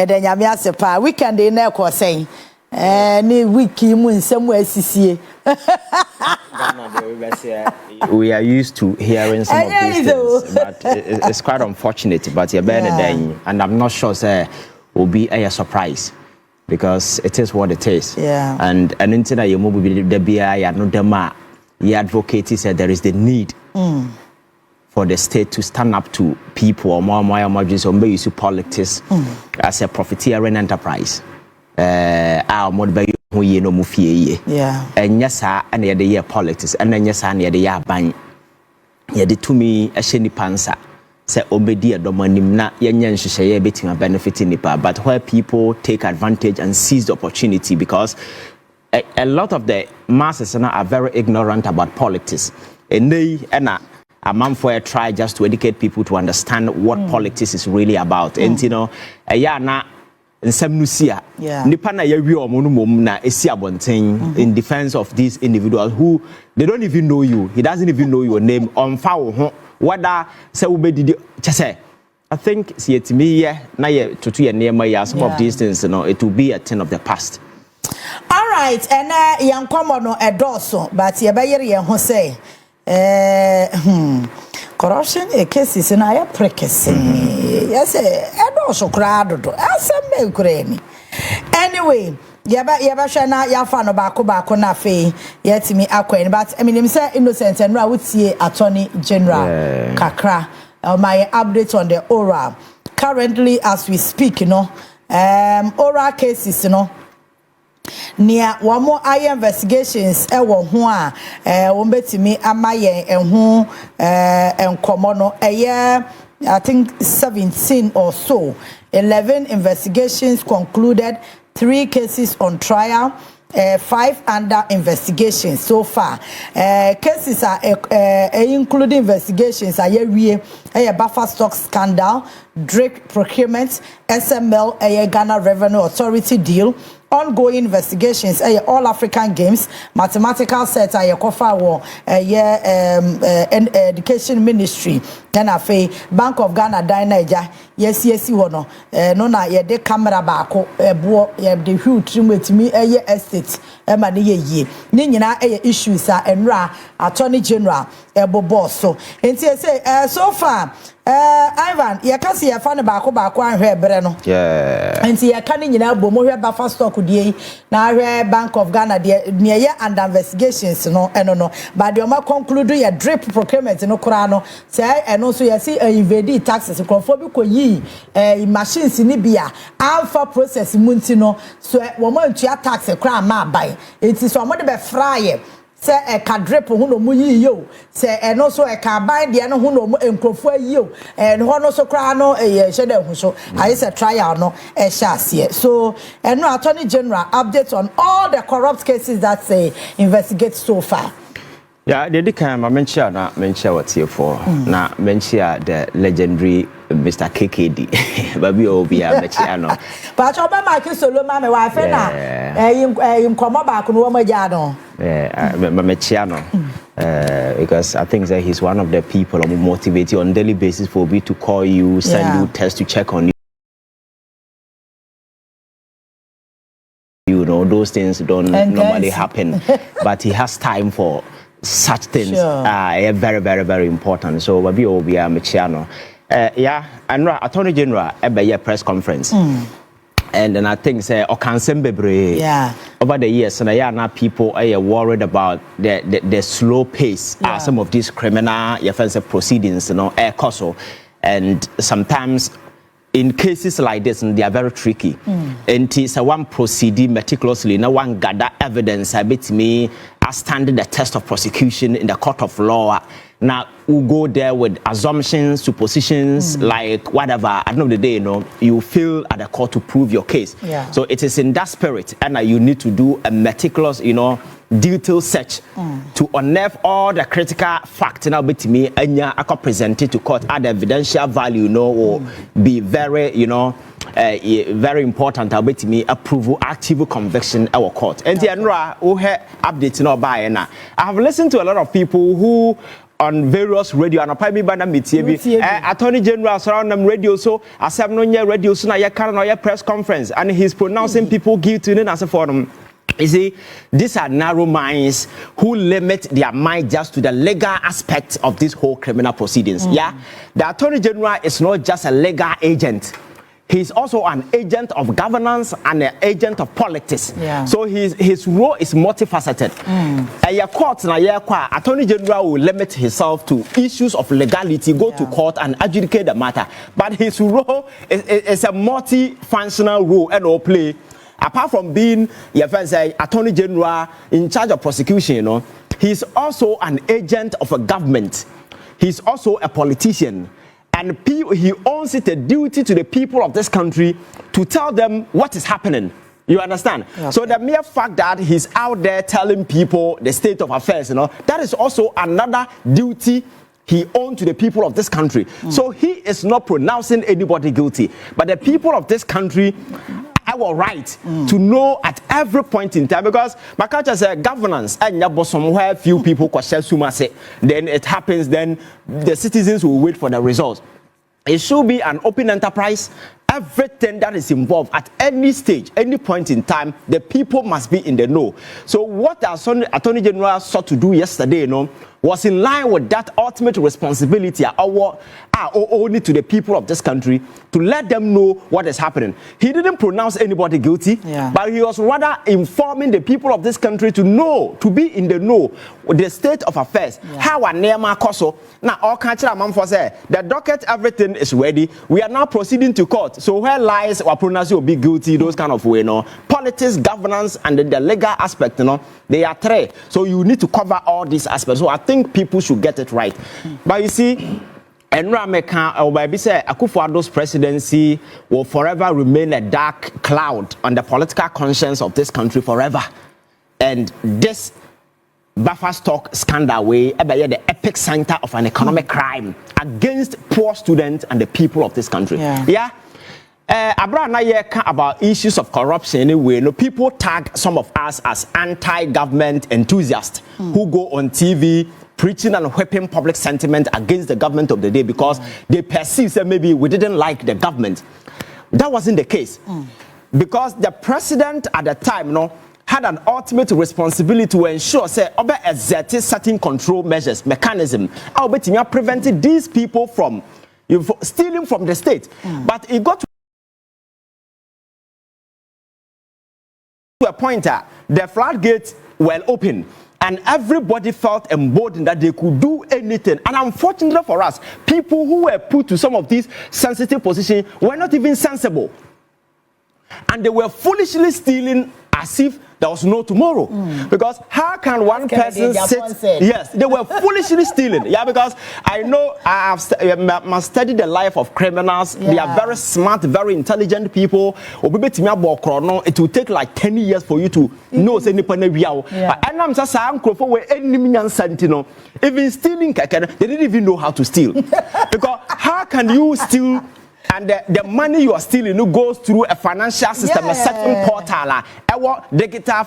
yɛde nyame ase pa weekend na ekɔ sɛn ni wiki mu nsɛm asisie we are used to hearing some of these things, but it's quite unfortunate. But you're better than, and I'm not sure say will be a surprise because it is what it is. Yeah. And into you move the BI, no dema. He advocated said there is the need for the state to stand up to people or more emergencies or use politics as a profiteering enterprise. Our mode we no mufie and yes and the year politics and then yes and the year ban ye de to me a sheni pansa say obedi adomanim na yenyen hwehye beting a benefit nipa but where people take advantage and seize the opportunity because a lot of the masses are very ignorant about politics and they a man for a try just to educate people to understand what politics is really about and you know na Nsemnusia, nipa na yewi omo no mom na esi abonten in defense of these individuals who they don't even know you. He doesn't even know your name. Onfa wo ho whether say we did say I think see it me na ye tutu ye name ya some of these things you know it will be a thing of the past. All right, and yankomo no edoso but ye be yere ye ho say corruption cases na ya prekese yes edoso krado do asem Ukraine anyway yaba shana ya fa no baako na fe yetimi akwen but I mean him say innocent and ra wutie attorney general kakra my update on the oral currently as we speak you know oral cases you know nia wamo eye investigations ewo ho a wo betimi amaye enho enkomo no eye I think 17 or so 11 investigations concluded 3 cases on trial 5 under investigation so far cases are including investigations are buffer stock scandal drake procurement SML Ghana Revenue Authority deal ongoing investigations all African games mathematical set kofa wo education ministry Ghana fe Bank of Ghana Niger yes wo no no na ye de camera baako ebo ye de huge trimwetimi estate ma ne ye ni nyina issues enra attorney general ebo boss so enti say so far Ivan ye ka se ye fa ne baako anhwe bre no enti ye ka ne nyina bo mo hwe buffer stock die na hwe Bank of Ghana de ne ye under investigations no no but the ma conclude ye drip procurement no kura no say eno so ye see invade taxes konfo bi ko yi machines ni bia alpha process munti no so wo ma ntua tax kura ma bai enti so mo de be fry say e ka drip hu no mu yi yo say eno so e ka ban de no hu no mu enkrofo yi yo ho no so kra no ye hye hu so I say trial no e sha ase so eno attorney general update on all the corrupt cases that say investigate so far. Yeah, they can mention what here for na mention the legendary Mr. KKD baby obia mechiano but oba mark solo ma me wa fe na in komo back no ma ja no mechiano because I think that he's one of the people who motivate you on daily basis for me to call you send you tests to check on you know those things don't normally happen but he has time for such things are very very very important so baby obia mechiano and Attorney General a press conference and then I think say Okansembebre over the years and now people are worried about the slow pace some of these criminal offensive proceedings you know coso and sometimes in cases like this they are very tricky and it's one proceeding meticulously no one gather evidence a bit me as standing the test of prosecution in the court of law. Now we go there with assumptions, suppositions, like whatever. At the end of the day, you know, you feel at the court to prove your case. So it is in that spirit, and you need to do a meticulous, you know, detailed search to unearth all the critical facts. Now, bit me, and I can present it to court. Add evidential value, you know, or be very, you know. Very important about me approval active conviction our court and the updates no by na I have listened to a lot of people who on various radio and apparently by the Attorney General surround them radio so asem no nya radio so na ye can no press conference and he's pronouncing people guilty in as a forum. You see, these are narrow minds who limit their mind just to the legal aspects of this whole criminal proceedings. Yeah, the Attorney General is not just a legal agent. He's also an agent of governance and an agent of politics. Yeah. So his role is multifaceted. A court na Attorney General will limit himself to issues of legality, go to court and adjudicate the matter. But his role is a multi-functional role and all play. Apart from being Attorney General in charge of prosecution, you know, he's also an agent of a government. He's also a politician. And he owns it a duty to the people of this country to tell them what is happening. You understand? Okay. So the mere fact that he's out there telling people the state of affairs, you know, that is also another duty he owns to the people of this country. So he is not pronouncing anybody guilty. But the people of this country have a right to know at every point in time, because my culture says governance and somewhere few people question then it happens, then the citizens will wait for the results. It should be an open enterprise. Everything that is involved at any stage, any point in time, the people must be in the know. So what the Attorney General sought to do yesterday, you know, was in line with that ultimate responsibility only to the people of this country to let them know what is happening. He didn't pronounce anybody guilty, but he was rather informing the people of this country to know, to be in the know with the state of affairs. How our name Koso now all country say the docket, everything is ready. We are now proceeding to court. So where lies or pronounced will be guilty, those kind of way, you know, politics, governance, and the legal aspect, you know, they are three. So you need to cover all these aspects. So I think people should get it right. But you see, Akufo Addo's presidency will forever remain a dark cloud on the political conscience of this country forever. And this buffer stock scandal way the epic center of an economic crime against poor students and the people of this country. Abra na ye about issues of corruption anyway. No, people tag some of us as anti-government enthusiasts who go on TV preaching and whipping public sentiment against the government of the day because they perceive that maybe we didn't like the government. That wasn't the case. Because the president at the time, you know, had an ultimate responsibility to ensure say exerted certain control measures, mechanism. How prevented these people from stealing from the state. But it got to a point that the floodgates were open and everybody felt emboldened that they could do anything. And unfortunately for us, people who were put to some of these sensitive positions were not even sensible. And they were foolishly stealing as if there was no tomorrow. Because how can one person sit? Yes, they were foolishly stealing. Yeah, because I know I have studied the life of criminals. They are very smart, very intelligent people. It will take like 10 years for you to know. And I'm just saying, even stealing, they didn't even know how to steal. Because how can you steal? And the money you are stealing goes through a financial system, a certain portal, our digital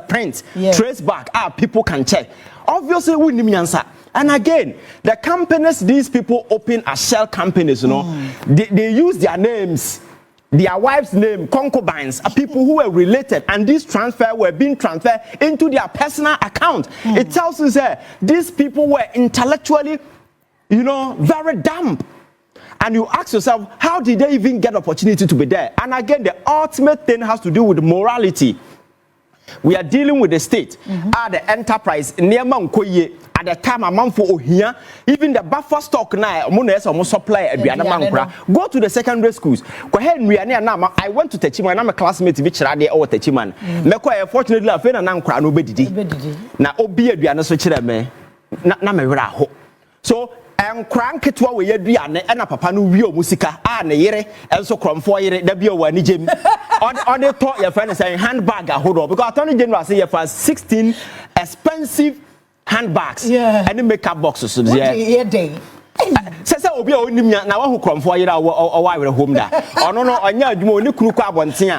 print, trace back, people can check. Obviously, we need answer. And again, the companies these people open as shell companies, you know, they use their names, their wives' name, concubines, people who were related, and these transfer were being transferred into their personal account. It tells us that these people were intellectually, you know, very dumb. And you ask yourself, how did they even get opportunity to be there? And again, the ultimate thing has to do with morality. We are dealing with the state, the enterprise, at the time a month for here, even the buffer stock now, supply go to the secondary schools. Go ahead and I went to Techiman, I'm a classmate which are there or Techiman. Fortunately, I feel an uncle nobody. Now, Obi Adriana Sochirame, Namera. So and crank it while we and a papa no real musica and a yere and so crum for yere the bio one jim on the thought your friend saying handbag hold on because Attorney General say for 16 expensive handbags and the makeup boxes so day Sasa obi onim na wa ho crum for yere or why home da ono no onya adwuma oni kunu kwa abonten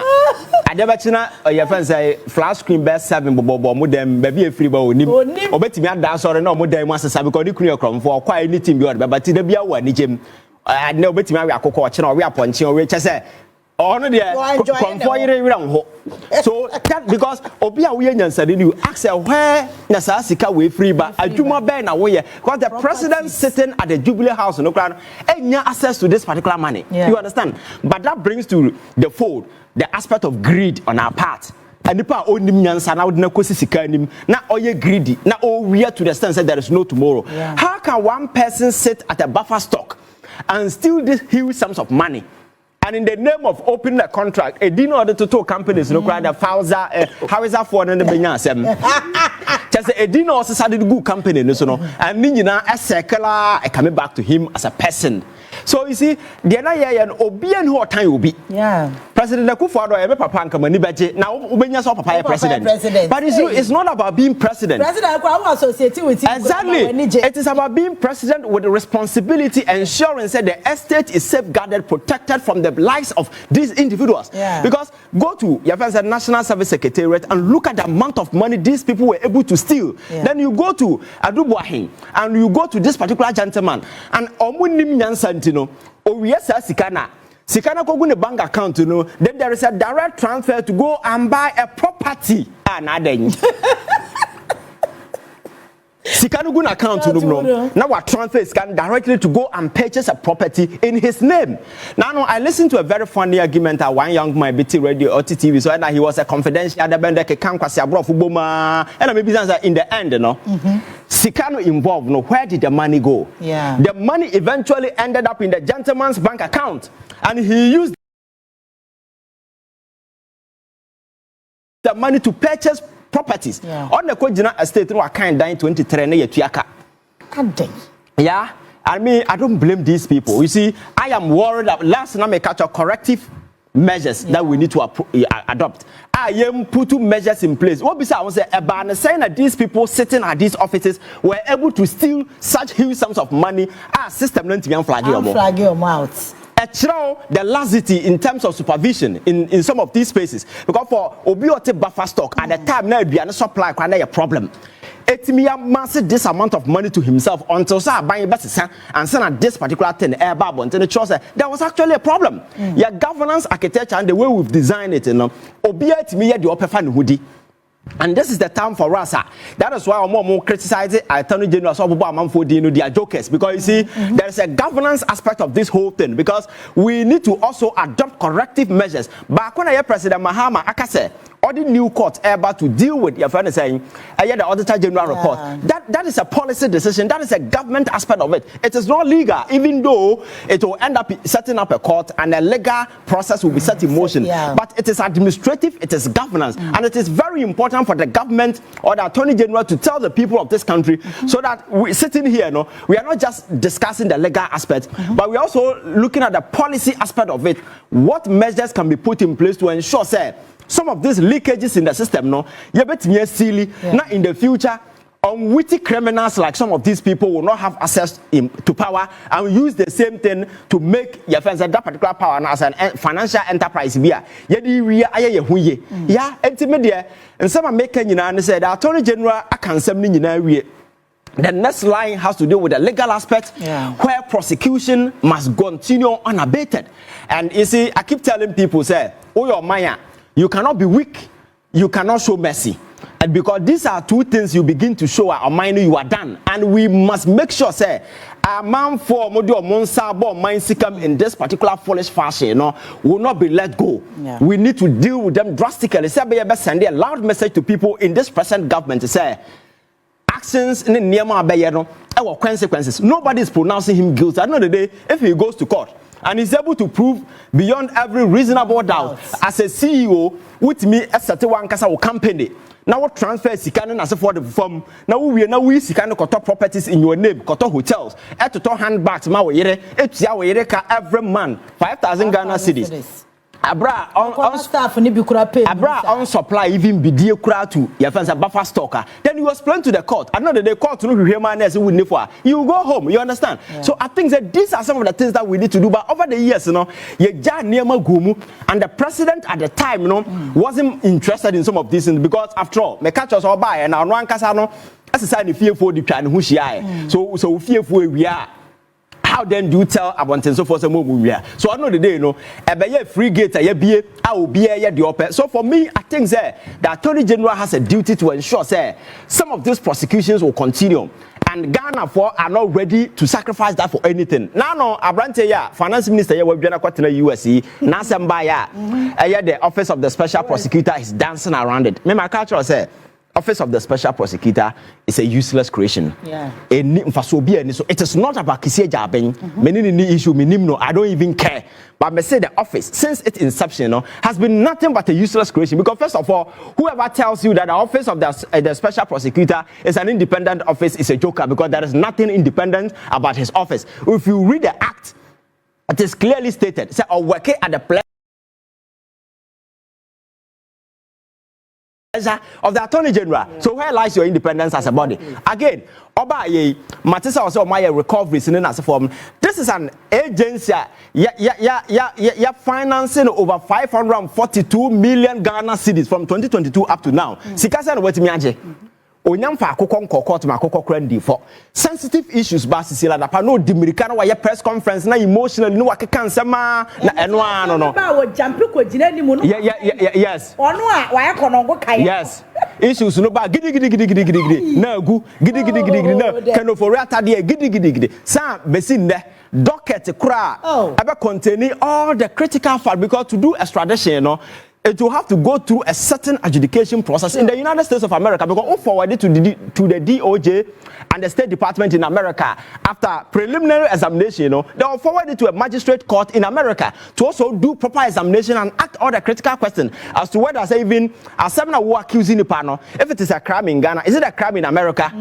a Adebachina your friend say flash screen best 7 bobo modem baby free ba onim obetimi ada sore na modem asesa because the kunu krom for kwa anything bi order but the bia wa ni jem na obetimi awe akoko oche na owe aponche owe chese ono de konfo yire wira ho so that because obi a we nyansade you ask where na sa sika we free ba adwuma ben na wo ye because the president sitting at the Jubilee House no kran enya access to this particular money. You understand, but that brings to the fold the aspect of greed on our part. And the part onim nyansa na wodna kosi sika anim na oye greedy na o we to the extent that there is no tomorrow. How can one person sit at a buffer stock and steal this huge sums of money? And in the name of opening a contract, a dinner order to two companies, no crowd a founder, how is that for an just a dinner also started good company, and Nina a circular, coming back to him as a person. So you see, the NIA and Obian who time will be. President Akufo Addo, ever papa and money budget. Now Ubenya saw papa president. But it's not about being president. President Akufo associated with exactly. It is about being president with the responsibility, ensuring that the estate is safeguarded, protected from the likes of these individuals. Because go to your National Service Secretariat and look at the amount of money these people were able to steal. Then you go to Adubuahin and you go to this particular gentleman and Omunim Nyansantino, or yes, Sikana go in a bank account, then there is a direct transfer to go and buy a property. Sikana go account now what transfer is directly to go and purchase a property in his name. Now I listened to a very funny argument at one young my BT radio or TV, so he was a confidential and maybe in the end, Sikano involved, where did the money go? The money eventually ended up in the gentleman's bank account, and he used the money to purchase properties. On the Kojina estate, no, I can't die in 23 na yetuaka. I mean, I don't blame these people. You see, I am worried that last night I catch a corrective measures that we need to adopt. I am putting measures in place. What besides I was saying that these people sitting at these offices were able to steal such huge sums of money. Our system learned to be flag them out. The laxity in terms of supervision in some of these spaces, because for obiote buffer stock at the time now be a supply a problem. Etimia massive this amount of money to himself until buying better and send at this particular thing air bubble until the choice there was actually a problem. Your governance architecture and the way we've designed it, obiote me the upper fan hoodie. And this is the time for us. That is why I'm more criticizing Attorney General they are jokers, because you see there is a governance aspect of this whole thing, because we need to also adopt corrective measures. But when I hear President Mahama Akase or the new court able to deal with your friend saying I hear the Auditor General report, that is a policy decision, that is a government aspect of it. It is not legal, even though it will end up setting up a court and a legal process will be set in motion. But it is administrative, it is governance, and it is very important for the government or the Attorney General to tell the people of this country, so that we sitting here, we are not just discussing the legal aspect, but we are also looking at the policy aspect of it. What measures can be put in place to ensure, say, some of these leakages in the system, now in the future, unwitting criminals like some of these people will not have access to power and use the same thing to make your friends that particular power as a financial enterprise. And some making and said the Attorney General the next line has to do with the legal aspect, where prosecution must continue unabated. And you see, I keep telling people, say, oh, your Maya, you cannot be weak, you cannot show mercy. And because these are two things you begin to show our mind you are done. And we must make sure, say, a man for Modio Monsabo mind sikam in this particular foolish fashion, will not be let go. We need to deal with them drastically. Send a loud message to people in this present government to say, actions in the near consequences. Nobody is pronouncing him guilty. At the end of the day, if he goes to court and is able to prove beyond every reasonable doubt, as a CEO, with me as a one company. Now what transfer Sikano as for the form? Now we Sikano Koto properties in your name, Koto hotels, Ato handbags, Mawere, every month, 5,000 Ghana cedis. Abra on staff ni bi kura pay. Abra on supply even bidie kura to your friends a buffer stocker. Then you explain to the court. Another the court no hwehwe man as we for. You go home, you understand? Yeah. So I think that these are some of the things that we need to do. But over the years, you know, ye ja niema gumu, and the president at the time, you know, wasn't interested in some of these things because after all, me catch us all by and our one kasa no as a sign of fear for the plan who she so fear for we are. How then do you tell Abonten so for some more? So I know the day, you know, a free gate, I will be a the open. So for me, I think that the Attorney General has a duty to ensure say some of these prosecutions will continue. And Ghana are not ready to sacrifice that for anything. Now, no, Abrante ya Finance Minister ya wabjana kwatena USC. Nasamba ya, the Office of the Special Prosecutor is dancing around it. Me my culture say. Office of the Special Prosecutor is a useless creation. Yeah. So it is not about Kisi Agyapong. Many issue, I don't even care. But I say the office, since its inception, has been nothing but a useless creation. Because first of all, whoever tells you that the Office of the Special Prosecutor is an independent office is a joker, because there is nothing independent about his office. If you read the act, it is clearly stated, say, working at the place of the Attorney General. Yeah. So where lies your independence as a body? Again, Oba ye Matisa also my recovery in as a form. This is an agency financing over 542 million Ghana cedis from 2022 up to now. Sikasa no wetimi age. Onyamfa akokon court ma akokon krandi for sensitive issues basis la na no dimirika na why press conference na emotional no wakeka nsema na eno ano no ba wo Gyamfi ko gina ni mu no yes ono a why konongo kai yes issues no ba gidi na agu gidi na Ken Ofori Atta de gidi sa besin de docket kura ebe containing all the critical facts, because to do extradition, you know, it will have to go through a certain adjudication process in the United States of America, because we forwarded to the DOJ and the State Department in America. After preliminary examination, you know, they will forward it to a magistrate court in America to also do proper examination and ask all the critical questions as to whether even a seminar who accusing the panel, if it is a crime in Ghana, is it a crime in America?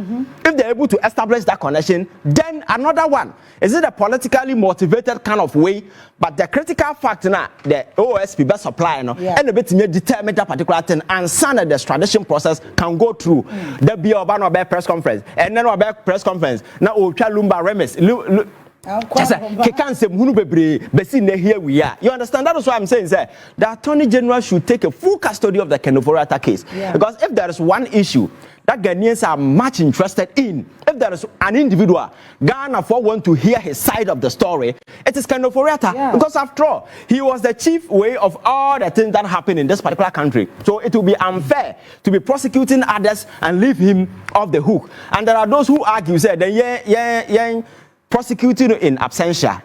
If they're able to establish that connection, then another one, is it a politically motivated kind of way? But the critical fact now, the OSP best supply, you know, and a bit to determine that particular thing, and so that the extradition process can go through. There be a press conference, and then a press conference. Now, Lumba Remes. Here we are. You understand? That is why I'm saying, sir, the Attorney General should take a full custody of the Ken Ofori Atta case. Because if there is one issue that Ghanaians are much interested in, if there is an individual Ghana want to hear his side of the story, it is Ken Ofori Atta. Because after all, he was the chief way of all the things that happen in this particular country. So it will be unfair to be prosecuting others and leave him off the hook. And there are those who argue, say, that prosecuting in absentia,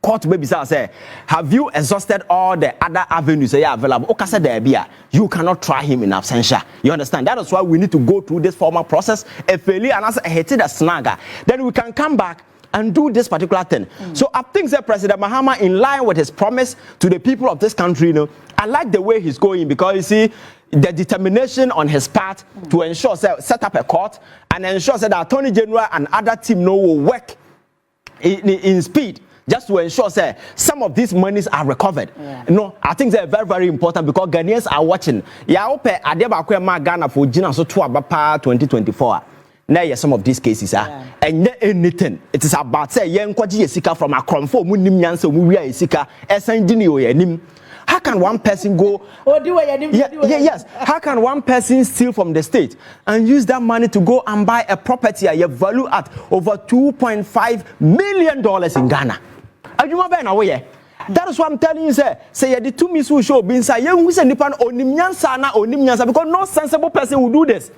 court baby say, have you exhausted all the other avenues available? You cannot try him in absentia. You understand? That is why we need to go through this formal process. If failure and as a hated a snagger, then we can come back and do this particular thing. So I think that President Mahama, in line with his promise to the people of this country, you know, I like the way he's going, because you see the determination on his part to ensure set up a court and ensure that the Attorney General and other team will work in speed, just to ensure some of these monies are recovered. No, I think they're very, very important, because Ghanaians are watching. Ghana for Gina so 2024. Now, some of these cases are and anything. It is about say sika from a confirm how can one person go? Yes. How can one person steal from the state and use that money to go and buy a property you value at over $2.5 million in Ghana? Are you aware? That is what I'm telling you, sir. Say the 2 miss will show being say who is a nipan onimyansa because no sensible person will do this.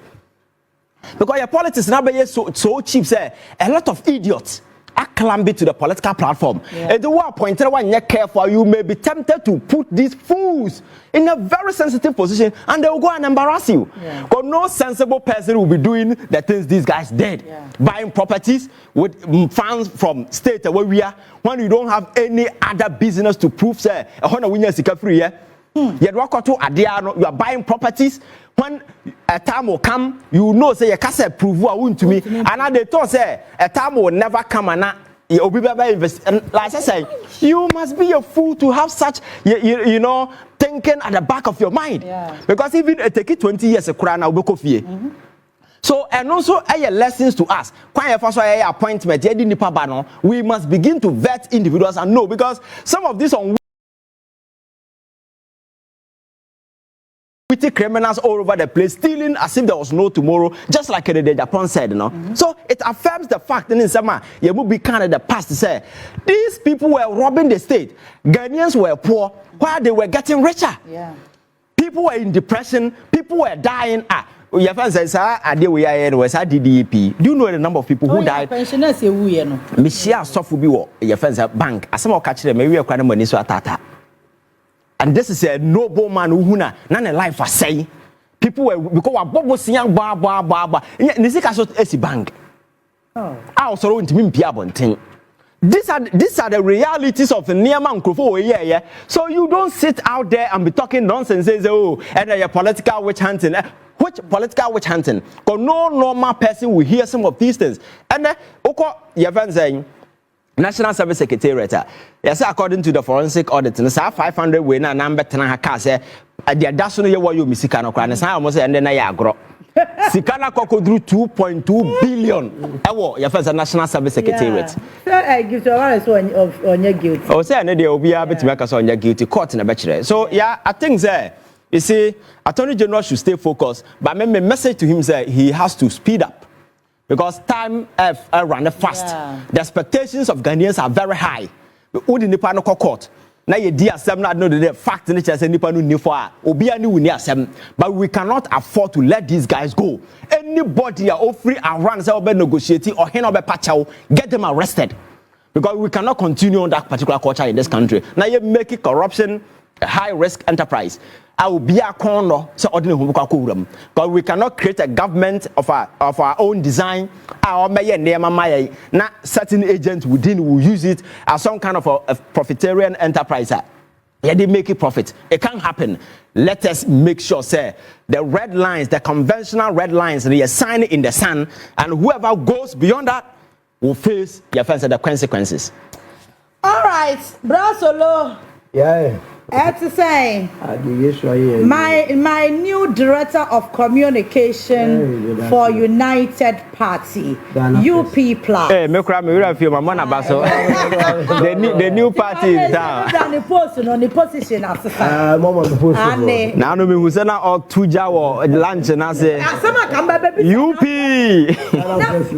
Because your politics now be so cheap, sir. A lot of idiots are climbing to the political platform. And the one pointed when you're careful, you may be tempted to put these fools in a very sensitive position, and they will go and embarrass you. Because no sensible person will be doing the things these guys did. Buying properties with funds from state where we are, when you don't have any other business to prove, say, you are buying properties. When a time will come, you know, say, you can't prove what to me. And they thought, say, a time will never come and invest. And like I say, you must be a fool to have such, you know, thinking at the back of your mind. Yeah. Because even it take 20 years to cry now, so and also lessons to us. Appointment, we must begin to vet individuals and know, because some of these criminals all over the place, stealing as if there was no tomorrow, just like Kennedy Agyapong said, So it affirms the fact in Sama, you will be kind of the past to say these people were robbing the state. Ghanaians were poor while they were getting richer. Yeah. People were in depression, people were dying. Your friend says, DDP. Do you know the number of people who died? Pensioners, Michelle Sofubi, your friend's bank. As some catch them, maybe a crime money so atata. And this is a noble man who none a life for say. People were because of Bobo Siang Ba. Nisika so esi bank. I also want to be Piabonting. These are the realities of the Niaman Krufo, yeah. So you don't sit out there and be talking nonsense, says, oh, and you're political witch hunting. Which political witch hunting? Because no normal person will hear some of these things. And then, your friend saying, National Service Secretariat, yes, according to the forensic audit, 500 we na number 10 hakase, the dasono ye wa yo misikano kra, na almost and then I agro. Sikana koko drew 2.2 billion. Ewo, your first National Service Secretariat. So I give to one on your guilty. Oh, say and they will be able to make us on your guilty court in a bachelor. So yeah, I think there. You see, Attorney General should stay focused, but my message to him is that he has to speed up. Because time run fast. Yeah. The expectations of Ghanaians are very high. Who the Nipa no court? Now you dear some not know the fact in the Nipa no nifa. Obia ni we but we cannot afford to let these guys go. Anybody are free and run say obe negotiating or hen obe pachaw, get them arrested. Because we cannot continue on that particular culture in this country. Now you make it corruption a high risk enterprise. I will be a corner so because we cannot create a government of our own design. Our not certain agents within will use it as some kind of a profitarian enterprise. Yeah, they make it profit. It can't happen. Let us make sure, say, the red lines, the conventional red lines, they are signed in the sand, and whoever goes beyond that will face the consequences. All right, Brasolo. Yeah. That's the same. My new director of communication for United Party, UP Plus. Hey, me feel my money baso. The new party is down. The post on the position as now no me who say na otuja wo lunch na say UP.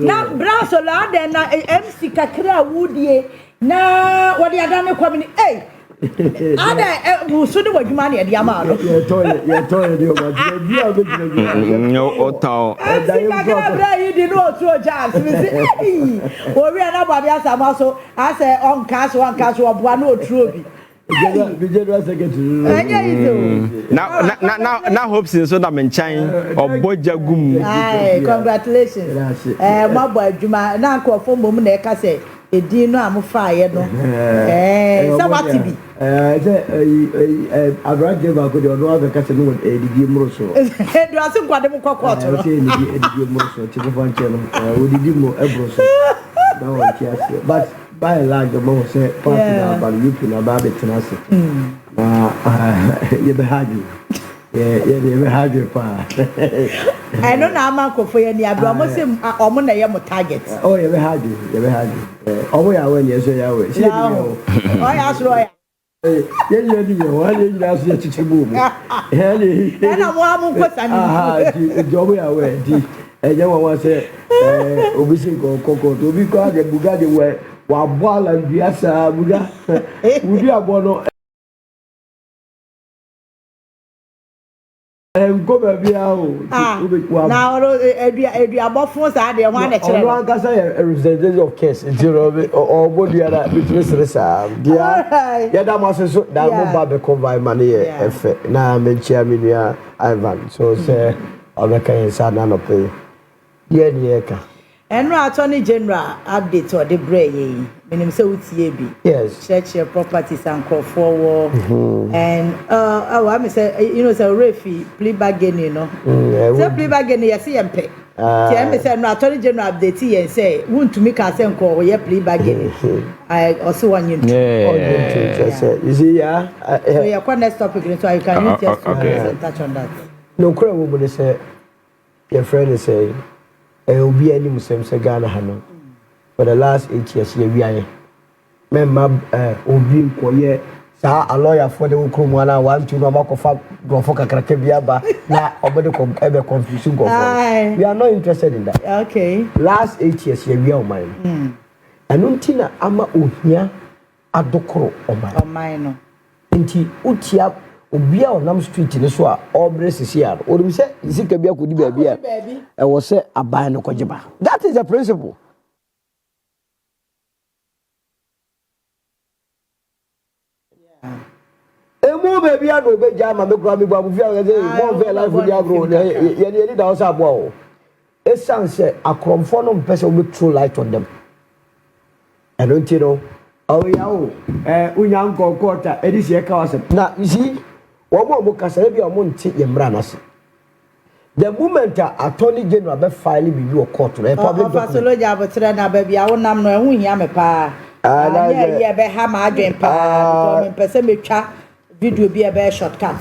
Na Brasola de na MC kakra wudie na what they done community. Hey. Ada so de wadwuma na de ama no. Ye toy de o ma no otan. Kakra you di no to jazz. Me say o wi na ba bia sama so I say on cash one cash oboa na Tróuble. General Secretary. Now Hopeson so na menchan oboja gum. Ai congratulations. Ma bo adwuma na akofo mom na e ka say edin no amufa no so what be Abrage ba ko de ono aba ka se no edidi mro so do aso kwade mo kokoto no edidi mro so ti ko nche no odidi mo ebro so na won ti ase but by and large the mo say party na ba UP na ba betina se ye be haji ye happy pa. I know na man ko for ye ni abro mo say omo na ye mo target. Oh ye be happy. Omo ya we ye so ya we. Oh ya so ya. Ye di ye wa ye na so ya chichibu mu. E na mo amu ko sani. Omo ya we di. E je wa say obi sin ko to bi ko ade buga de we wa boala biasa buga. Udi abono go baby now abofo sa de wan na kire no anga say representative of case ntirobe or body ada business resa dia ya da mo so da mo ba be convoy man ye efe na me chia menua Ivan so say obeka sa na no pay ye ni eka eno attorney general update or the brain menim say utie bi yes church properties and call forward and I say say refi plea bargaining no say plea bargaining yes yempe Tell me say no Attorney General update and say want to make us enko we play bargain. I also want you to. You see so you can next topic so you can use just touch on that. No cry woman say your friend is say obi ani musem say Ghana hano for the last 8 years we are member obi koye sa a lawyer for the Ukrumana want to know about Gofoka Krakabiaba na obedi ebe confusion go. We are not interested in that. Okay. Last 8 years we are mine. Anuntina ama ohia adokoro o mine no. Nti utia obia onam street ni so a obre sisia o dem se isika bia kodi ba bia e wo se aban no kojeba. That is the principle. Emu baby anu be jama me kura me gba mu fia say mo ve life di agro ye ni da osa abo o e san say akromfo no mpese we throw light on them. I don't know. Oh yeah o unyan kokota edisi e ka wase na you see wo kasa bia mo nti ye mra na se the moment Attorney General be file bibi o court no public document Fasology abotre na ba bia wo nam no ehu hia me pa yeah be ha ma adwen pa because me pese me twa video be a shortcut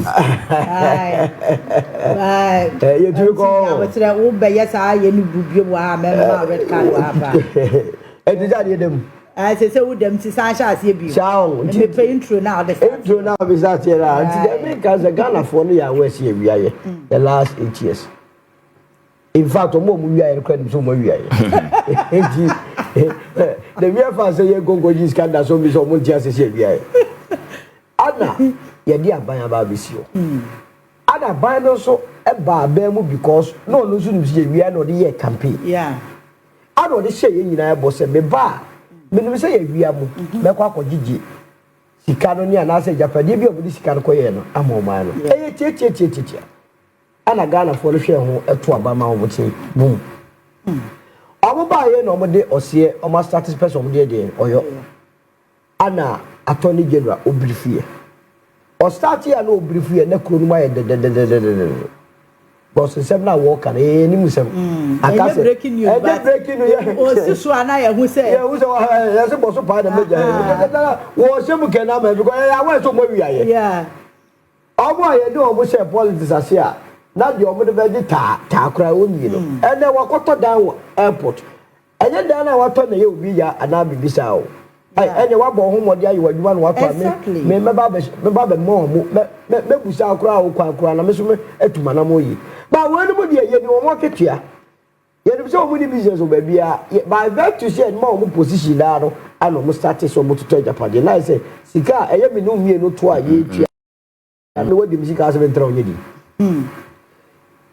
you do go abotre wo be yes a ye ni bubie wa me ma red card wa ba e di that dem I say who them to Sasha as you be. Me pay intro now. The intro now is that here. Until they make us a Ghana for no year West here we are the last 8 years. In fact, we are recording so much. The real fans say you go this scandal so me so much just say we are. Anna, ye dia ban ababisio. Anna ban no so e ba mu because no so say we are no the year campaign. Yeah. I know they say you nyina boss me ba. Me say ye wia mu me kwa akogigi sika no ni anase japade bi obudi sika no koye no amoma no tie ana Ghana for no hwe ho eto aba ma wo tie boom omo ba ye no omode ose omo status person omode de oyo ana Attorney General obrifie o start here no obrifie na kro no ma ye de boss sem na work and any musem akase breaking news o si so ana ye hu say ya se boss pa na meja wo se mu kena ma because ya wa so mo wi aye yeah omo aye de omo se politics ase a na de omo de be ta kra oni no ene wakoto down airport enye dan na wato na ye obi ya ana bibisa o ene wa bo ho mode aye waduma na wato me ba be mo me busa kra o kwa na me so me etuma na mo yi ba wonu mu de ye ni omo ketua ye ni so mu ni business o ba bia by that to say mo mo position da no ana mo start so mo to Japan na say sika eye me no mie no to a ye tua na wadi mi sika se ntra onye di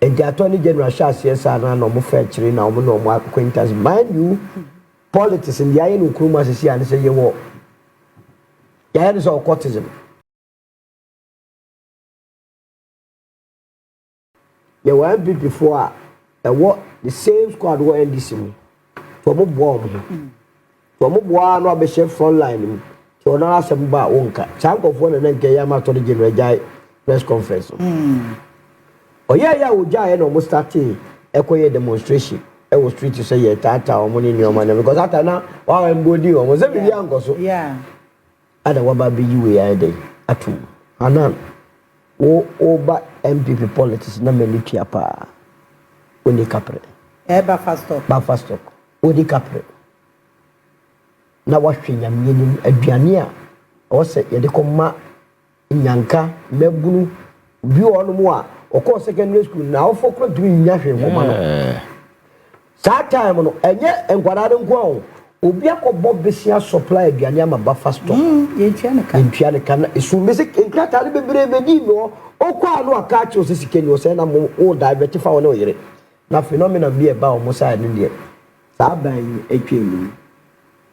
the Attorney General Charles na no mo fa chire na mo no mo acquaintance mind you politics in the aye no kruma se sia ne say ye wo ya ne so courtism ye one bit before what the same squad were NDC me to mo bomb to mo boa no be chef front line me to na asem ba wonka chanko fo na nke ya ma Attorney General jai press conference ya wo jai no mo start ekoye demonstration e wo street say ye tata o mo ni o na because ata na wa mbodi o mo se bi anko yeah ada wa ba bi we ya dey atu anan wo oba MPP politics na melitia pa oni kapre ba fast talk oni kapre na wahwenya myenim aduane a o se ye de koma nyanka mebunu bi onu mu a o ko secondary school na o fokro dru nya hwe ngoma no that time no enye enkwara de nko obi akobọ besia supply aduane ama ba fast talk ye ntwa ne kan isu basic enkrata de bebre bedi no okwa no aka chi osisi ni ose na mo o divert fa wona oyere na phenomenon bi e ba o mo side no de sa ban etwemu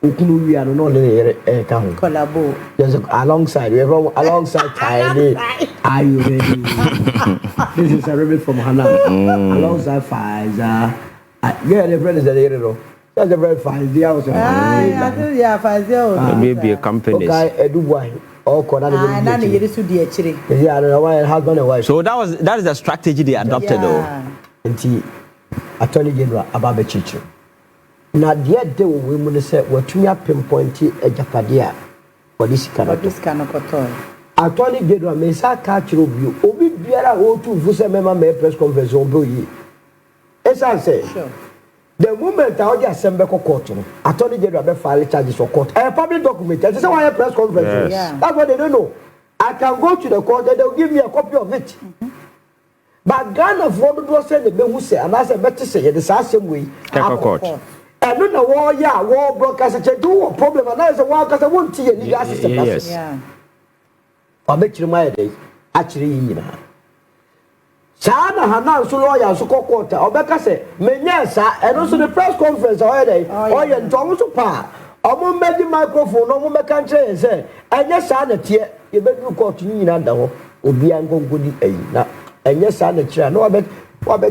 okunu wi ano no le yere ka ho collabo just alongside we from alongside Tiny are you ready this is a remix from Hana alongside Faiza yeah the friend is there no that's a very fine dia also yeah Faiza maybe a company okay Eduboy all corner na ne yere su di achire yeah no husband and wife so that is the strategy they adopted though nti Attorney General Ababe Chichi. Na dia de we mu ne se watumi pinpoint Agyapade for this kind of Koto. Attorney General me sa ka kiro bio obi biara o tu fu se mema me press conference on bo yi. Esa say sure. The moment I the assembly court, Attorney General be file charges for court. A public document. That's why I press conference. Yes. That's what they don't know. I can go to the court and they'll give me a copy of it. But Ghana for do say the be who say and I say better say the same way. Court. And no war broadcast do problem and that's why cuz I want to legal system. Yes. Yeah. I bet you my day actually you know. Sana Hanan so lawyer so court obeka say menya sa and also the press conference oyede oye nto so pa omo medi microphone omo meka nche say enye sa na tie e be du court ni na da ho obi ankongodi ayi na enye sa na kira na wabe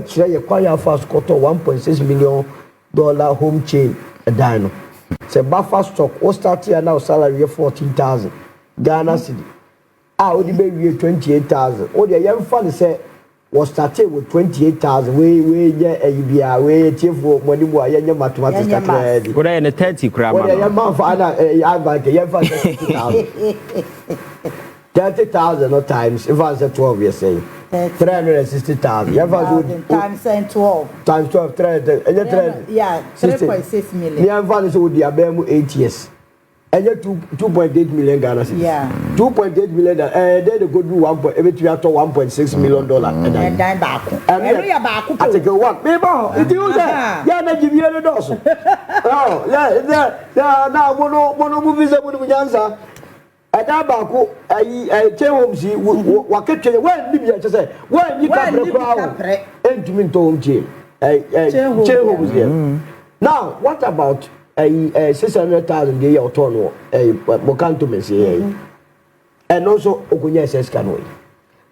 kira ye kwa ya fast court $1.6 million home chain dino say buffer stock o start here now salary 14,000 Ghana cedi odi be wie 28,000 odi yem fa say was started with 28,000. We yeah, we chief money more. Yeah, mathematics credit. What are 30 crab? What are month for I bank? Yeah, 30,000 no times. If I say 12, you say 360,000. Yeah, times 12. Times 12, 3.6 million. Yeah, value so the abemu 8 years. And 2.8 million Ghana cedis. Yeah. 2.8 million. Then they go do $1.6 million. And then back. And back. I take a one. Maybe it is there. Yeah, they give you a dose. Oh, yeah. Now, mono movies are going to answer. And that back, I tell him, see, what can you when Libya to say, when you come to the crowd, and to me to home jail. Now, what about 600,000 a year or ton Bokanto me say and also Okunya says Kanoi.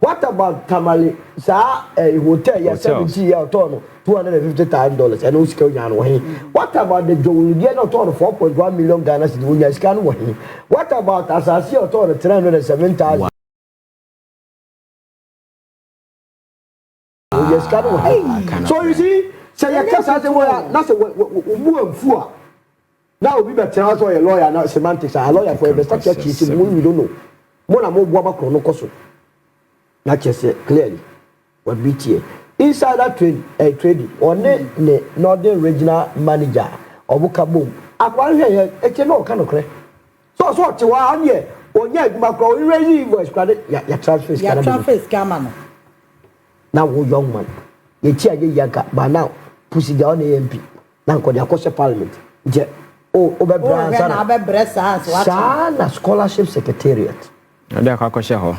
What about Tamale sa hotel ya 70 year ton $250,000 and Oscar Yan. What about the Jolian or ton 4.1 million Ghana cedis scan? What about Asasi or ton 307,000? So you see, say you can't say that's a fool. Now we better also a lawyer now semantics a lawyer for a structure we don't know. Mona mo boaba krono koso. Na chese clearly what BTA insider trading or ne northern regional manager obukabo akwa hwe e che no ka no kre. So ti wa anye onye aduma kro we raise invoice kwade ya transfer scam. Ya transfer scam no. Now wo young man ye ti age yanka but now pussy down MP na ko dia ko parliament je Sana scholarship secretariat. They are Kakosha ho.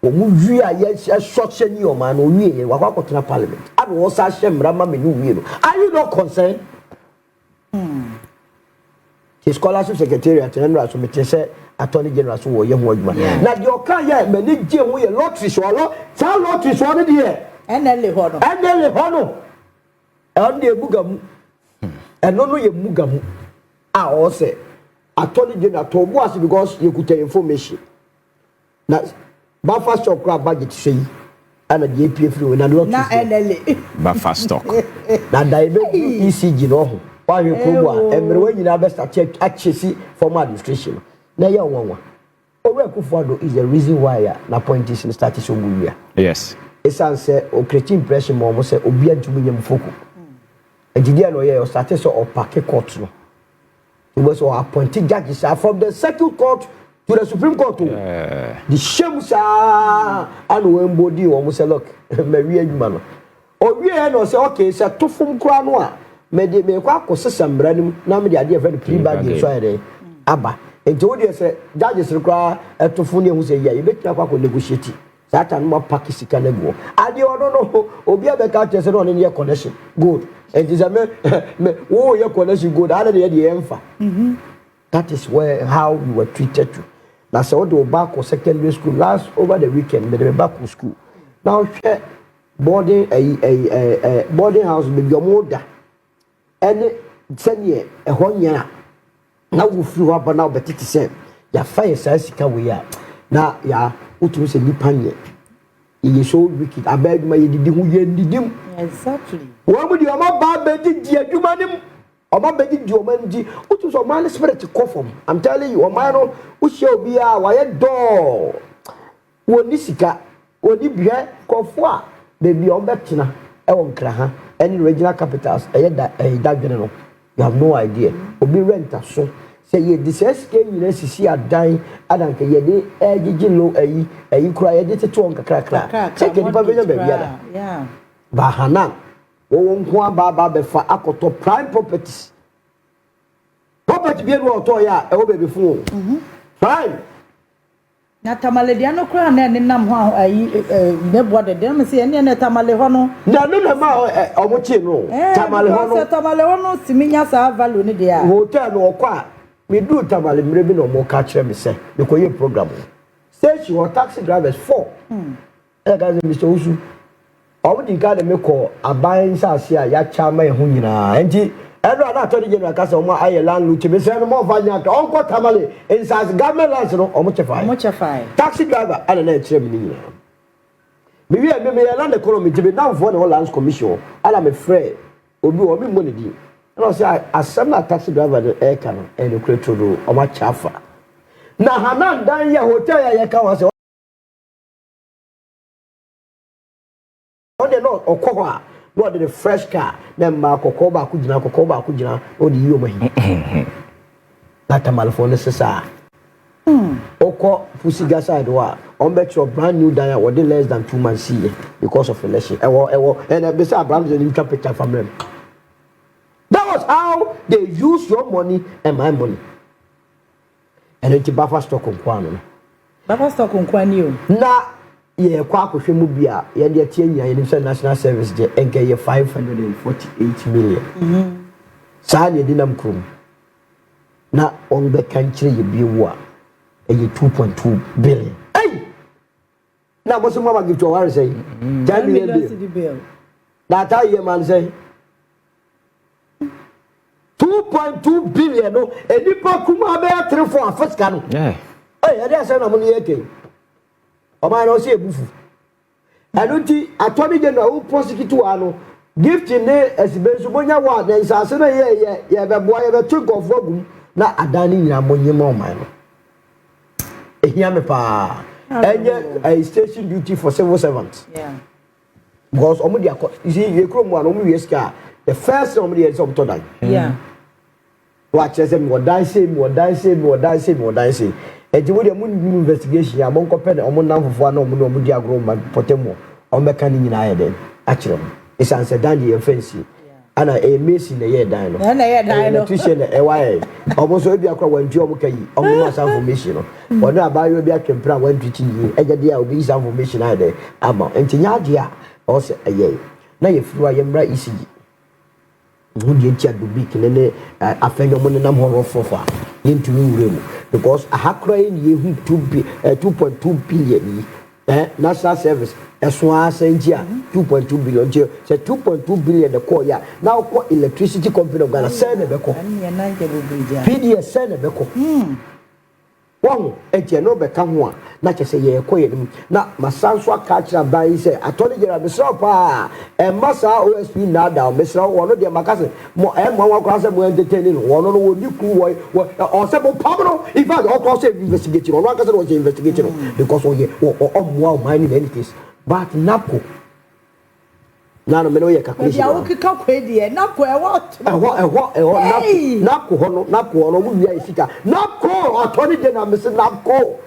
We are yes, short senior man, we are parliament. I will also shame Rama Menu. Are you not concerned? His scholarship secretariat and Attorney General so young man. Now your car, yeah, many Jim, we a lottery swallow, tell lottery swallowed here. And then the honor. And the Bugam. And no, you Mugamu. I also Attorney General told us because you could tell information. Now, buffer stock crab budget say, and a JPF through and not buffer stock. Now, diabetes ECG no. Why you go and when you have to check actually formal administration. Now, you one. Akufo Addo is the reason why na appointees in status Bawumia. Yes. It's answer or create impression more say obi to me focus. And the lawyer started so or pack court. He was appointed judges from the second court to the Supreme Court. The Shemusa and Wembody almost say, look, Maria man. Or we no say, okay, it's a tufum crown. May they make a system brand now the idea very pre-bag Friday. Abba. And told you say judges require a tufuni who say, yeah, you better not negotiate. That and more Pakistan can go. And you don't know, Obia Becca on in your connection. Good. And this oh, your connection good. I did the emfa. That is where how we were treated to. That's all the back of secondary school last over the weekend, but they were back to school. Now, boarding a boarding house with your mother. And send ye a 1 year. Now we flew up and now, but it is same. Your fire says, we are now, yeah. Utu se nipanye He is so wicked. I beg my didim. Exactly. What would your mother bedi dear humanim? Or my bedi diomandi, which was a man spirit to cough. I'm telling you, a man who shall be a wire door. One nisika, one ibia, cough, baby on Betina, Ewon Kraha, any regional capitals, a general. You have no idea. Obi renter so. Say ye this came you see a dying, Adanka ye low a cry edited to on crack. Take it, baby. Yeah. Bahana, won't want Baba for Akoto prime properties. Property be able to ya, a baby fool. Prime. Na tamalediano kra na nenam ho nebo de dem se ene tamale ho no na no ma omochi no tamale ho no tamale ho no siminya sa value ni de a hotel no okwa me do tamale mre bi no mo ka kire me se me ko ye program station or taxi drivers 4 guys Mr. Owusu omudi ka de me ko aban sa ase a ya cha ma ho nyina enti every other attorney general kasa omo aye landlord to be say no more vanya to onko tamale inside government lands no omo chefai taxi driver and na kire me ni me land economy to be down for the lands commission ala me frɛ obi o me money di and I say asem na taxi driver the air can and the creator do omo chafa na hanan dan ye hotel ya ka wa say on the no okwa no the fresh car then ma kokko ba ku gina o di yo mahi na tamal for necessary oko fusiga side wa on bet your brand new diner or less than 2 months here because of election ewo and be say abraham dey take picture from them. That was how they use your money and my money and it buffer stock on kwano na ye Kwaku hwemu bia ye de tie nya ye national service je enke ye 548 million sa ne dinam krum na on be kan kire ye biwo a 2.2 billion hey na mo so mama give to war say 10 million bill na ta ye man say 2.2 billion no enipa kuma be 3 for afska no yeah hey e dey say na mo ne yake Oma no see ebufu. Anuti attorney general who prosecute ano gift ne esibensu bonya wa na nsase na ye beboa ye betu gofogum na adani nyina monyema oman no. Ehia me pa. Enye a station duty for civil servants. Yeah. Because omo dia you see ye krom wa no omo we ska the first omo dia some to die. Yeah. Watch them mo die say. Eji wo de mo investigation ya mo nkopɛ na omo namfofo na omo no omo di agro ma potemo omo bɛka ni nyina ayɛ den akyerɛ mo isanse dan de fancy ana e mesi na yɛ dan no na tuition na ɛwaye omo so bi akora wantu omo kai omo no asa information no wono abayo bi atwempra wantu chi yi ɛgya de a obi isa information ayɛ den ama enti nya ade a ɔsɛ ɛyɛ na yɛ firu ayɛ mra isigi wudi enti adobi kinene afenyo mo nam horo fofa intumi wuremu because ahakra ye hu 2.2 billion national service eso asenjia 2.2 billion je say 2.2 billion the call ya now call electricity company of Ghana say na beko PDS say na beko won eje no beka ho a na chese ye koye nim na masanso aka kira ban say attorney general mesra pa masa OSP na da mesra wono de makase mo mo wakra say mo entertain wono no woni ku o say mo pabro in fact o say investigate no wakase no investigate no because o mo mine in any case but NAPO no me no ye calculation ya o kika kwedie NAPO e what NAPO no mu wi isika NAPO attorney general me say NAPO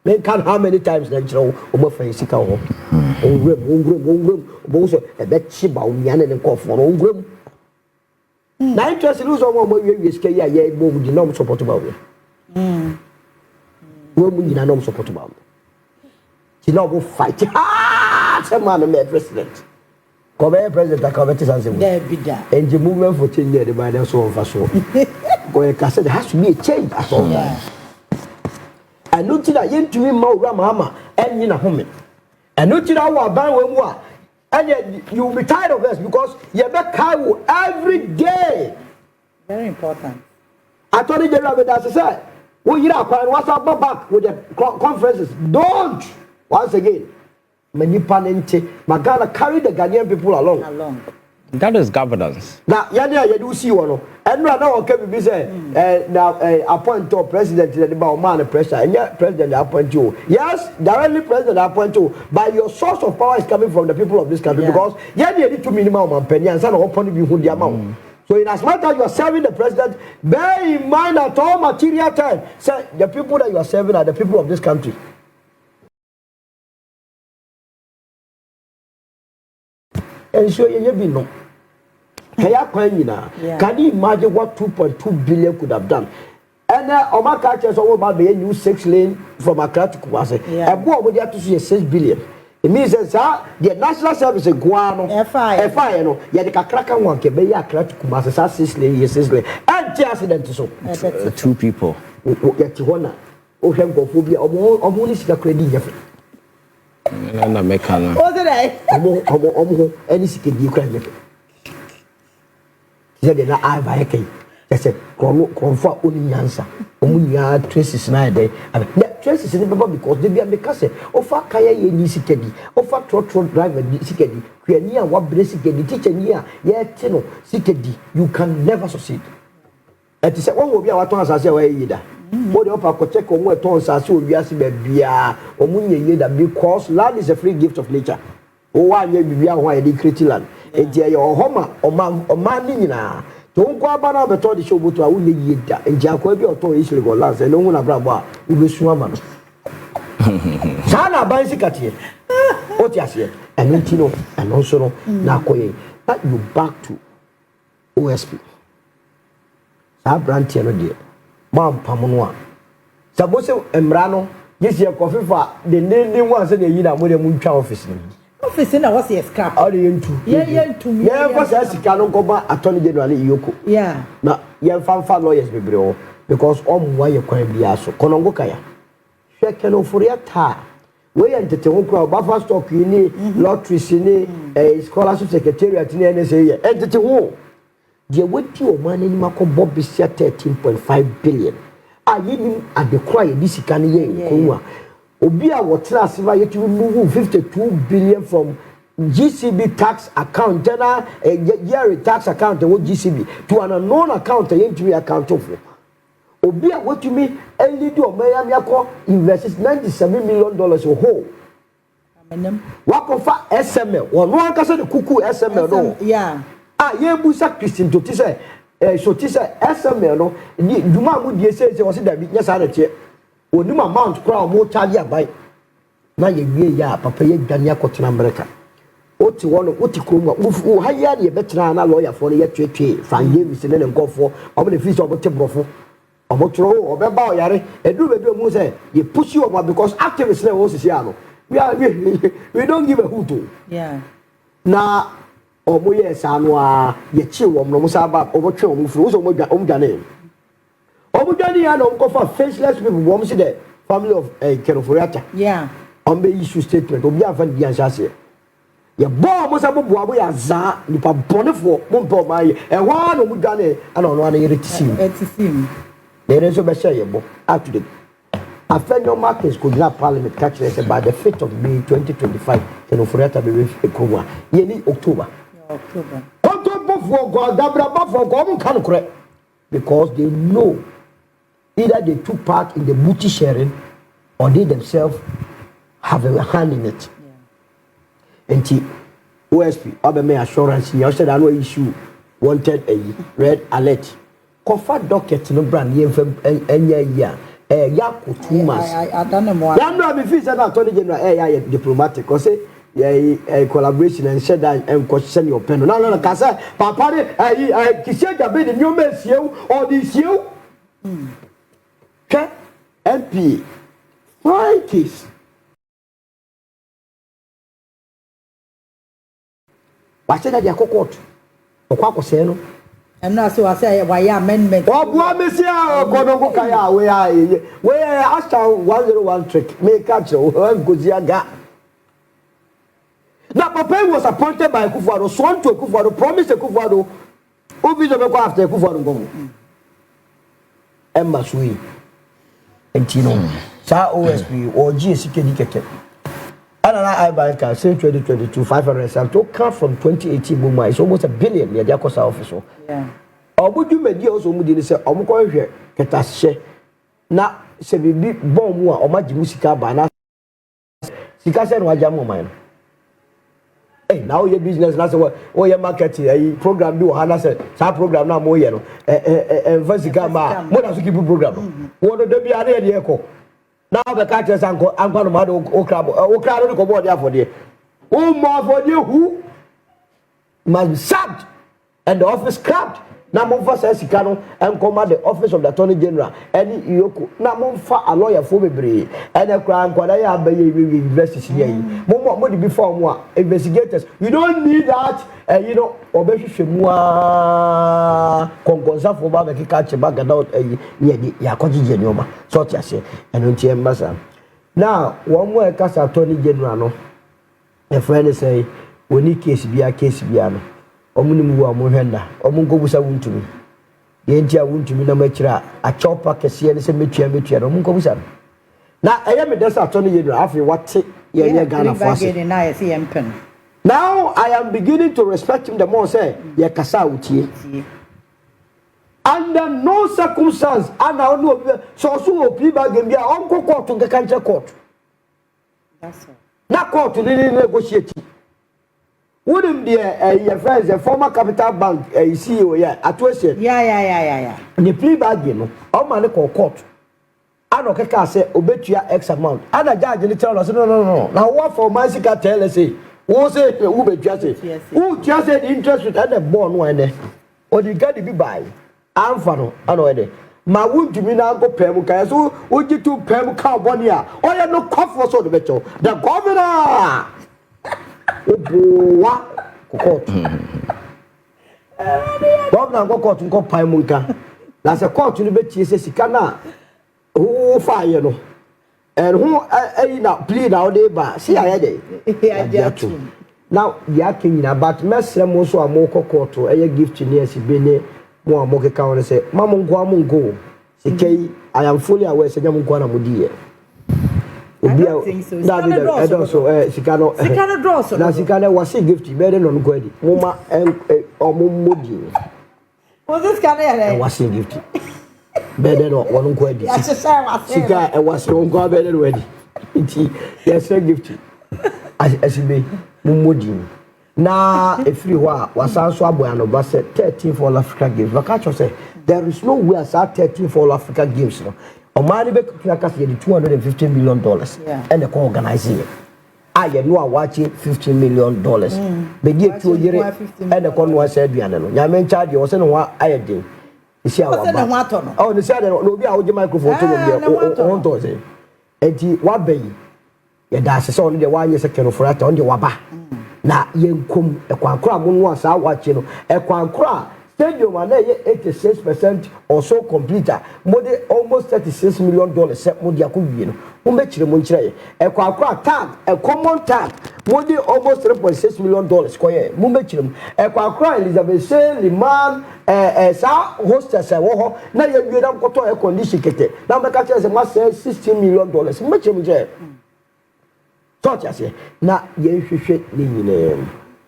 men can how many times na jiro o mo fa isika ho ongrum bo so e be chi Bawumia ne nkofo no ongrum na interest lose o mo wi isika ya ye bo mu di na mo support Bawumia wo mu nyina na mo support Bawumia ti na go fight say man me president Kobe president akabeti sanse mu there be that and the movement for change the by the so of so go e kase there has to be a change at all and no tira yentumi ma ura mama enyi na home and no tira wa ban we mu a and you will be tired of us because you be carry every day very important attorney general be that say we yira akwan what's up back with the conferences don't once again many panente magana carry the Ghanaian people along. That is governance. Now, you do see one. And now, okay, we say, now appoint to president the Bawumia pressure, and yet president appoint you. Yes, directly president appoint you, but your source of power is coming from the people of this country because you need to minimum penny and some open be who the amount. So, in as much as you are serving the president, bear in mind at all material time, say the people that you are serving are the people of this country. And so you be no. Can you imagine what 2.2 billion could have done? And Omaka is all about the new 6 lane from Accra to Kumasi. And what would you have to see 6 billion? It means that the national service is Guano, FI, no, yet the Kakraka one can be Accra to Kumasi, 6 lane, 6 lane, and the accident so 2 people. Get to honor. Oh, him go phobia, or only see the credit. And I make an any sick Ukraine. They na I buy a say, comfort only answer. Omunia traces na day. And that traces in the because they be a because of a kaya ye sikedi, of a trot driver sikedi, Kuania, what brasikedi, teacher near, yet tino, sikedi, you can never succeed. And to say, one will be our tons as a way either. What the upper could check on what tons as you be beer, or munya because land is a free gift of nature. Oh, why you be why they create land. And your homer or man, don't go about the toy show to a woolly yida, and Jacobi or toy issue go last, and no one abroad will be swimmer. Sana bicycle, what you say, and Nintino, and also Nakoye, that you back to OSP. Sa brantiano dear, Mam Pamonwa. Suppose Embrano, yes, your coffee for the name was in the Yida William office. Office na what's your scrap? How do you to? Yeah, because as you cannot go back, Attorney General Yoko. Yeah. Now, you fan lawyers, baby, because why you can't be asked. Konongo Kaya. Ken Ofori Atta. We entertain buffer stock, you need lotteries, you need a scholarship secretariat in the NSA. Entertain who? The what you money in Mako Bobby said 13.5 billion. I didn't at the choir this can ye. Obia what last year to remove 52 billion from GCB tax account, yearly tax account, and what GCB to an unknown account, to be accountable for. Obia what you mean, LD or Miami invests $97 million a whole. What of SML? Or no one can say the cuckoo SML, no. Yeah. Ah, ye busa Christian to say, so Tisa SML, no, Duma would say, was it that yes, I check. O ni amount crowd more charge ya buy na ye wie ya papa ye dwane akotena America o ti wono o ti krom o ha ya ye betra na lawyer for ye twetwe fan ye wisi ne nkofo o be fees o bote brofo o botro o be ba o yare edu be bi mu say ye push you over because activists na wo sisi ano we don't give a hoot. Yeah. Na o mo ye sa no a ye chi wo no mo sa ba o botwe o mu furu so mo dwane Omujani and Uncle faceless people, who see the family of Ken Ofori Atta. Yeah. On the issue statement, Obia Van Dianchassi. Your bomb was a boy as Nipa Bonifo, Mumpo, my, and one Omujani, and on one year to see. There is a Bashayabo, up to the Afenyo Markets could not parliament catch us by the 5th of May 2025, Ken Ofori Atta be with Ekuma, yearly October. October for God, Dabra for God, can't correct because they know. Either they took part in the booty sharing or they themselves have a hand in it. Yeah. And OSP, Aremeyaw assurance, you said I know issue wanted a red alert. Comfort docket no brand year. Yako 2 months. I don't know more. I'm not if it's an attorney general diplomatic or say collaboration and said that and question your pen. No, Casa, Papa, I said that be the new mess you or this you. MP, fine case. Why said that you are court? Or Kwaku Seno? And now, so I say, why amendment? Oh, Bawumia, Konongo Kaya, where I asked 101 trick, make catch you, Goziaga. Now, Papa was appointed by Akufo Addo, sworn to Akufo Addo, promised Akufo Addo, who is the after Akufo Addo? Emma Sui. And Tino, Sa OSP or GSK. And I bank since 2022, 500 cents. To come from 2018, Buma, it's almost $1 billion. Yeah, that's officer. Yeah. Or would you make also would say, I'm going here, get us share. Now, say, be bomb or my musica banana. Sika said, why jam mine? Hey, now your business, that's what, oh, your marketing, a program do, Hannah said, some program now more, you know, and Vesica, more than to keep a program. What would be an echo? Now the catchers and I'm going to mad Okrado go board there for you. Oh, more for you who must be sacked and the office scrapped. Now, more says Sikano and command the office of the Attorney General. Any Yoko, now more for a lawyer for me, and a crime, what I have by investigation. More money before more investigators. You don't need that, you know, or basically more concourse for Baba catch a bag out a Yakoji Genoma, such as and Untier Massa. Now, one more cast Attorney General. A friend say, we need case be a case piano. Omunimu wa mohenda omungo busa wuntumi yentia wuntumi na machira a chopa kese ne se metua omungo busa na eye me desa Attorney General afi wate ye Ghana force now I am beginning to respect him the more say ye kasa utie under no circumstance ana no so opi ba gem bia onko court nkeka nche court that's all na court ni negotiate. Wouldn't be your friends, a former Capital Bank CEO, yeah, at Western. Yeah. And the plea bargain, all man call court. I don't care, say, obetia X amount. And a judge in the tell us, no. Now, what for my secret tell us, say, who say, who be just say, who just said interest with the bond one, or the guy to be by. I'm fano, I know it. My wound to me now go Pemuka, so would you to Pemuka 1 year? Oh, you no cough for so the better. The governor. Obowa court. Governor go court nko pai munka. Na se court no betie se sika na who fire no. And who na plead out dey ba. See aye dey. Now ya kenyina but mesre mo so amoko court eye gift ni asibe ne mo amoke ka won say mamunko amunko. Sikei I am fully aware say nyamunko na mudie. David also Sikano draws. Now Sikano was a gift, better non query. Moma and Omumudi. Was this kind of was a gift? Better not one query. Sika and was no go better ready. Yes, a gift. As you may, Mumudi. Now, if you was also a boy and 13 for Africa Games. Vakacho say there is no way as 13 for Africa Games. Omani be kaka say $250 million and the organizing. I know watching $15 million. Be give to yere and the con was said no. Yamen charge you was no wa ayedin. You see our oh they said no be a microphone to on to say. Enti wa be ye da se so no de wa anye se Ken Ofori Atta on de waba. Na yenkum e kwankora mo no asa wachi no e kwankora stadium and 86% or so completer. Mode almost $36 million set mode yakubi no. Umbechire mo nchire e kwakwa tag a common tag mode almost $3.6 million square. Mumbechire e kwakwa Elizabeth say Liman sa hostess wo ho na ye wi dam koto e condition kete. Na mbeka kire se ma $16 million. Mumbechire mo nchire. So tiase na ye hwehwe ni nyine.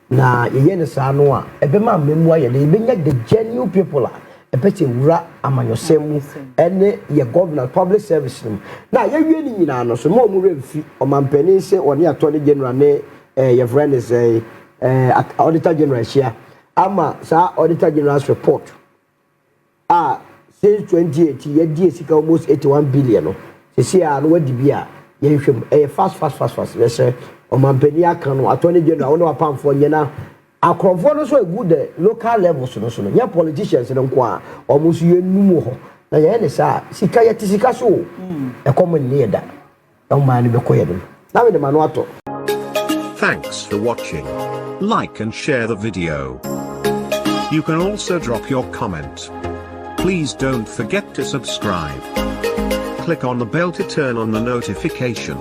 Na yeye sa no a ebema memua ye le benya the genuine people a epete wura amanyosemu ene ye governor public service na ye wie ni nyina no so mo mu refi o mampani se oni Attorney General ne ye friend is Auditor General here ama sa Auditor General's report since 2018 ye die sika almost 81 billion no se sia no wadi bia ye hwem fast we say o mampani aka no Attorney General no apamfo nyena akrofo no so a good local levels no so no ya politicians no nko a omusu ye numu ho na ye ne sa sika ye tisika so e common leader o man be koye do na me de manu ato. Thanks for watching. Like and share the video. You can also drop your comment. Please don't forget to subscribe. Click on the bell to turn on the notification.